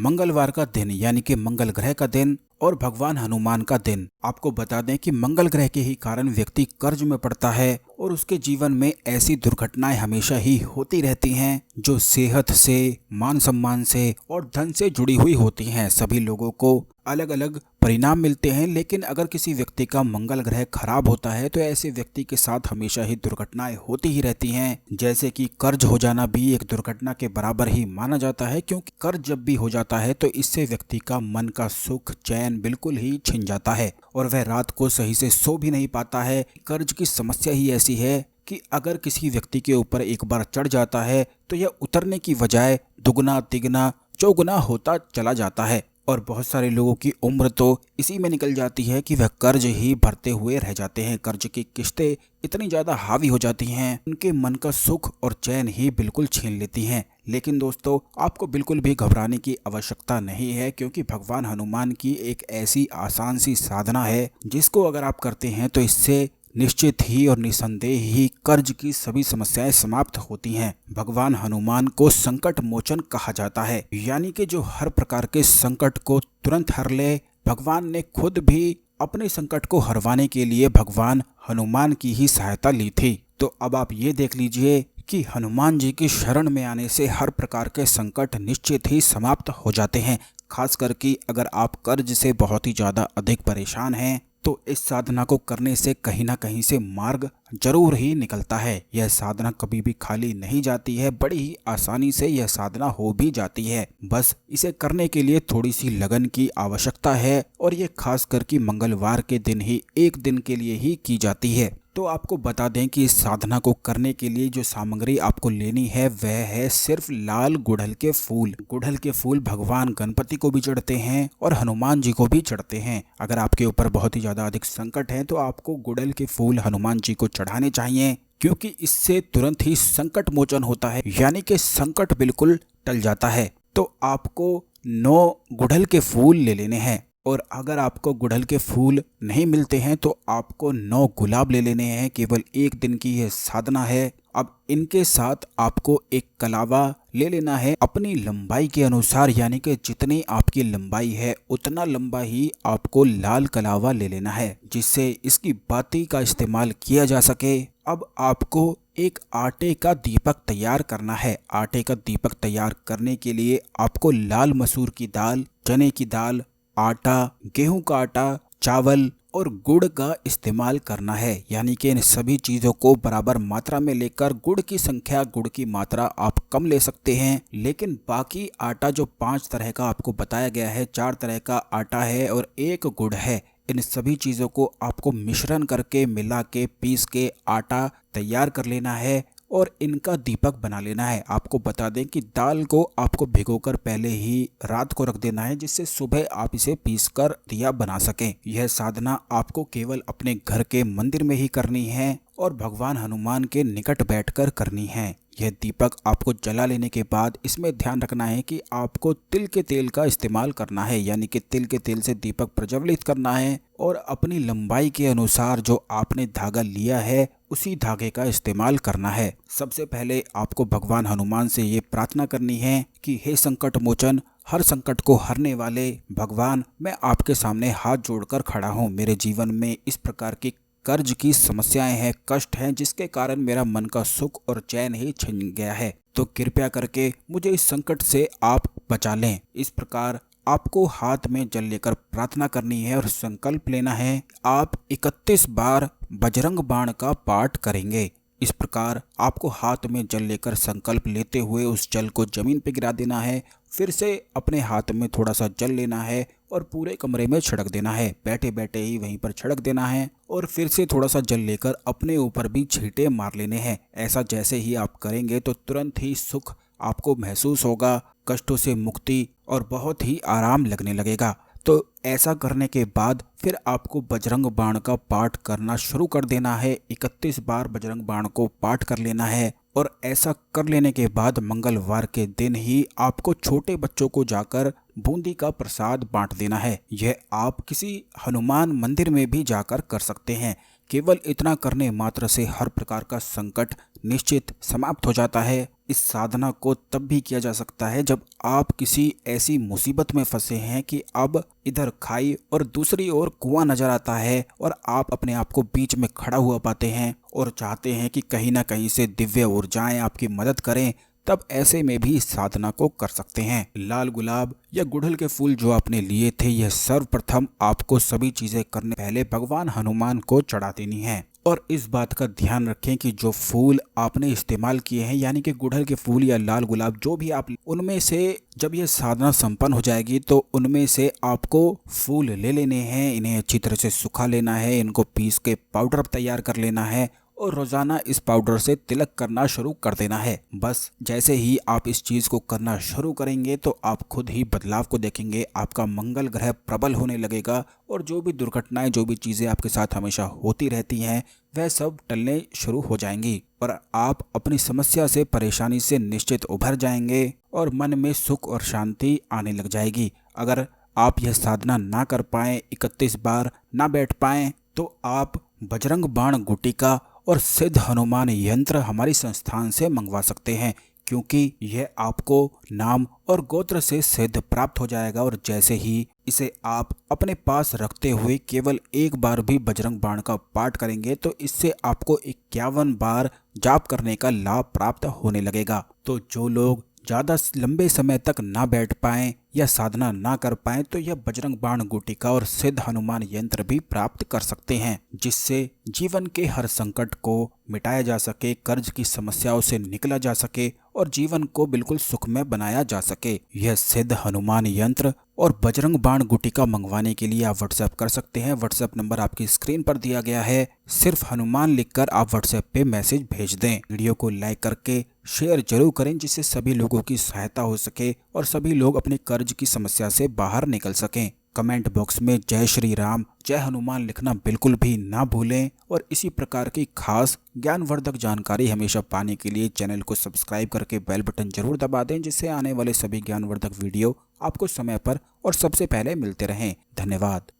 मंगलवार का दिन यानी कि मंगल ग्रह का दिन और भगवान हनुमान का दिन। आपको बता दें कि मंगल ग्रह के ही कारण व्यक्ति कर्ज में पड़ता है और उसके जीवन में ऐसी दुर्घटनाएं हमेशा ही होती रहती हैं जो सेहत से, मान सम्मान से और धन से जुड़ी हुई होती हैं। सभी लोगों को अलग अलग परिणाम मिलते हैं, लेकिन अगर किसी व्यक्ति का मंगल ग्रह खराब होता है तो ऐसे व्यक्ति के साथ हमेशा ही दुर्घटनाएं होती ही रहती हैं। जैसे कि कर्ज हो जाना भी एक दुर्घटना के बराबर ही माना जाता है, क्योंकि कर्ज जब भी हो जाता है तो इससे व्यक्ति का मन का सुख चैन बिल्कुल ही छिन जाता है और वह रात को सही से सो भी नहीं पाता है। कर्ज की समस्या ही ऐसी है कि अगर किसी व्यक्ति के ऊपर एक बार चढ़ जाता है तो यह उतरने की बजाय दुगना तिगना चौगुना होता चला जाता है और बहुत सारे लोगों की उम्र तो इसी में निकल जाती है कि वह कर्ज ही भरते हुए रह जाते हैं। कर्ज की किस्तें इतनी ज़्यादा हावी हो जाती हैं, उनके मन का सुख और चैन ही बिल्कुल छीन लेती हैं। लेकिन दोस्तों, आपको बिल्कुल भी घबराने की आवश्यकता नहीं है, क्योंकि भगवान हनुमान की एक ऐसी आसान सी साधना है जिसको अगर आप करते हैं तो इससे निश्चित ही और निसंदेह ही कर्ज की सभी समस्याएं समाप्त होती हैं। भगवान हनुमान को संकट मोचन कहा जाता है, यानी कि जो हर प्रकार के संकट को तुरंत हर ले। भगवान ने खुद भी अपने संकट को हरवाने के लिए भगवान हनुमान की ही सहायता ली थी। तो अब आप ये देख लीजिए कि हनुमान जी की शरण में आने से हर प्रकार के संकट निश्चित ही समाप्त हो जाते हैं। खास करके अगर आप कर्ज से बहुत ही ज़्यादा अधिक परेशान हैं तो इस साधना को करने से कहीं ना कहीं से मार्ग जरूर ही निकलता है। यह साधना कभी भी खाली नहीं जाती है, बड़ी ही आसानी से यह साधना हो भी जाती है। बस इसे करने के लिए थोड़ी सी लगन की आवश्यकता है और ये खास करके मंगलवार के दिन ही एक दिन के लिए ही की जाती है। तो आपको बता दें कि इस साधना को करने के लिए जो सामग्री आपको लेनी है वह है सिर्फ लाल गुड़हल के फूल। गुड़हल के फूल भगवान गणपति को भी चढ़ते हैं और हनुमान जी को भी चढ़ते हैं। अगर आपके ऊपर बहुत ही ज़्यादा अधिक संकट है तो आपको गुड़हल के फूल हनुमान जी को चढ़ाने चाहिए, क्योंकि इससे तुरंत ही संकट मोचन होता है, यानी कि संकट बिल्कुल टल जाता है। तो आपको 9 गुड़हल के फूल ले लेने हैं और अगर आपको गुड़हल के फूल नहीं मिलते हैं तो आपको 9 गुलाब ले लेने हैं। केवल एक दिन की यह साधना है। अब इनके साथ आपको एक कलावा ले लेना है अपनी लंबाई के अनुसार, यानी कि जितनी आपकी लंबाई है उतना लंबा ही आपको लाल कलावा ले लेना है, जिससे इसकी बाती का इस्तेमाल किया जा सके। अब आपको एक आटे का दीपक तैयार करना है। आटे का दीपक तैयार करने के लिए आपको लाल मसूर की दाल, चने की दाल, आटा, गेहूं का आटा, चावल और गुड़ का इस्तेमाल करना है। यानी कि इन सभी चीज़ों को बराबर मात्रा में लेकर गुड़ की संख्या, गुड़ की मात्रा आप कम ले सकते हैं, लेकिन बाकी आटा जो 5 तरह का आपको बताया गया है, 4 तरह का आटा है और 1 गुड़ है, इन सभी चीज़ों को आपको मिश्रण करके मिला के पीस के आटा तैयार कर लेना है और इनका दीपक बना लेना है। आपको बता दें कि दाल को आपको भिगोकर पहले ही रात को रख देना है, जिससे सुबह आप इसे पीसकर दिया बना सकें। यह साधना आपको केवल अपने घर के मंदिर में ही करनी है और भगवान हनुमान के निकट बैठकर करनी है। यह दीपक आपको जला लेने के बाद इसमें ध्यान रखना है कि आपको तिल के तेल का इस्तेमाल करना है, यानी कि तिल के तेल से दीपक प्रज्वलित करना है और अपनी लंबाई के अनुसार जो आपने धागा लिया है उसी धागे का इस्तेमाल करना है। सबसे पहले आपको भगवान हनुमान से ये प्रार्थना करनी है कि हे संकट मोचन, हर संकट को हरने वाले भगवान, मैं आपके सामने हाथ जोड़कर खड़ा हूँ। मेरे जीवन में इस प्रकार की कर्ज की समस्याएं हैं, कष्ट हैं, जिसके कारण मेरा मन का सुख और चैन ही छिन गया है। तो कृपया करके मुझे इस संकट से आप बचा लें। इस प्रकार आपको हाथ में जल लेकर प्रार्थना करनी है और संकल्प लेना है। आप 31 बार बजरंग बाण का पाठ करेंगे। इस प्रकार आपको हाथ में जल लेकर संकल्प लेते हुए उस जल को जमीन पर गिरा देना है। फिर से अपने हाथ में थोड़ा सा जल लेना है और पूरे कमरे में छिड़क देना है। बैठे बैठे ही वहीं पर छिड़क देना है और फिर से थोड़ा सा जल लेकर अपने ऊपर भी छींटे मार लेने हैं। ऐसा जैसे ही आप करेंगे तो तुरंत ही सुख आपको महसूस होगा, कष्टों से मुक्ति और बहुत ही आराम लगने लगेगा। तो ऐसा करने के बाद फिर आपको बजरंग बाण का पाठ करना शुरू कर देना है। 31 बार बजरंग बाण को पाठ कर लेना है और ऐसा कर लेने के बाद मंगलवार के दिन ही आपको छोटे बच्चों को जाकर बूंदी का प्रसाद बांट देना है। यह आप किसी हनुमान मंदिर में भी जाकर कर सकते हैं। केवल इतना करने मात्र से हर प्रकार का संकट निश्चित समाप्त हो जाता है इस साधना को तब भी किया जा सकता है जब आप किसी ऐसी मुसीबत में फंसे हैं कि अब इधर खाई और दूसरी ओर कुआं नजर आता है और आप अपने आप को बीच में खड़ा हुआ पाते हैं और चाहते हैं कि कहीं ना कहीं से दिव्य ऊर्जाएं आपकी मदद करें। तब ऐसे में भी इस साधना को कर सकते हैं। लाल गुलाब या गुड़हल के फूल जो आपने लिए थे, यह सर्वप्रथम आपको सभी चीजें करने पहले भगवान हनुमान को चढ़ा देनी है। और इस बात का ध्यान रखें कि जो फूल आपने इस्तेमाल किए हैं, यानी कि गुड़हल के फूल या लाल गुलाब जो भी आप, उनमें से जब यह साधना संपन्न हो जाएगी तो उनमें से आपको फूल ले लेने हैं, इन्हें अच्छी तरह से सुखा लेना है, इनको पीस के पाउडर तैयार कर लेना है और रोजाना इस पाउडर से तिलक करना शुरू कर देना है। बस जैसे ही आप इस चीज को करना शुरू करेंगे तो आप खुद ही बदलाव को देखेंगे। आपका मंगल ग्रह प्रबल होने लगेगा और जो भी दुर्घटनाएं, जो भी चीजें आपके साथ हमेशा होती रहती हैं, वह सब टलने शुरू हो जाएंगी और आप अपनी समस्या से, परेशानी से निश्चित उभर जाएंगे और मन में सुख और शांति आने लग जाएगी। अगर आप यह साधना ना कर पाए, 31 बार ना बैठ पाए, तो आप बजरंग बाण गुटिका और सिद्ध हनुमान यंत्र हमारी संस्थान से मंगवा सकते हैं, क्योंकि यह आपको नाम और गोत्र से सिद्ध प्राप्त हो जाएगा। और जैसे ही इसे आप अपने पास रखते हुए केवल एक बार भी बजरंग बाण का पाठ करेंगे तो इससे आपको 51 बार जाप करने का लाभ प्राप्त होने लगेगा। तो जो लोग ज़्यादा लंबे समय तक ना बैठ पाएं या साधना ना कर पाएं तो यह बजरंग बाण गुटिका और सिद्ध हनुमान यंत्र भी प्राप्त कर सकते हैं, जिससे जीवन के हर संकट को मिटाया जा सके, कर्ज की समस्याओं से निकला जा सके और जीवन को बिल्कुल सुखमय बनाया जा सके। यह सिद्ध हनुमान यंत्र और बजरंग बाण गुटिका मंगवाने के लिए आप व्हाट्सएप कर सकते हैं। व्हाट्सएप नंबर आपकी स्क्रीन पर दिया गया है। सिर्फ हनुमान लिखकर आप व्हाट्सएप पे मैसेज भेज दें। वीडियो को लाइक करके शेयर जरूर करें, जिससे सभी लोगों की सहायता हो सके और सभी लोग अपने कर्ज की समस्या से बाहर निकल सकें। कमेंट बॉक्स में जय श्री राम, जय हनुमान लिखना बिल्कुल भी ना भूलें और इसी प्रकार की खास ज्ञानवर्धक जानकारी हमेशा पाने के लिए चैनल को सब्सक्राइब करके बेल बटन जरूर दबा दें, जिससे आने वाले सभी ज्ञानवर्धक वीडियो आपको समय पर और सबसे पहले मिलते रहें। धन्यवाद।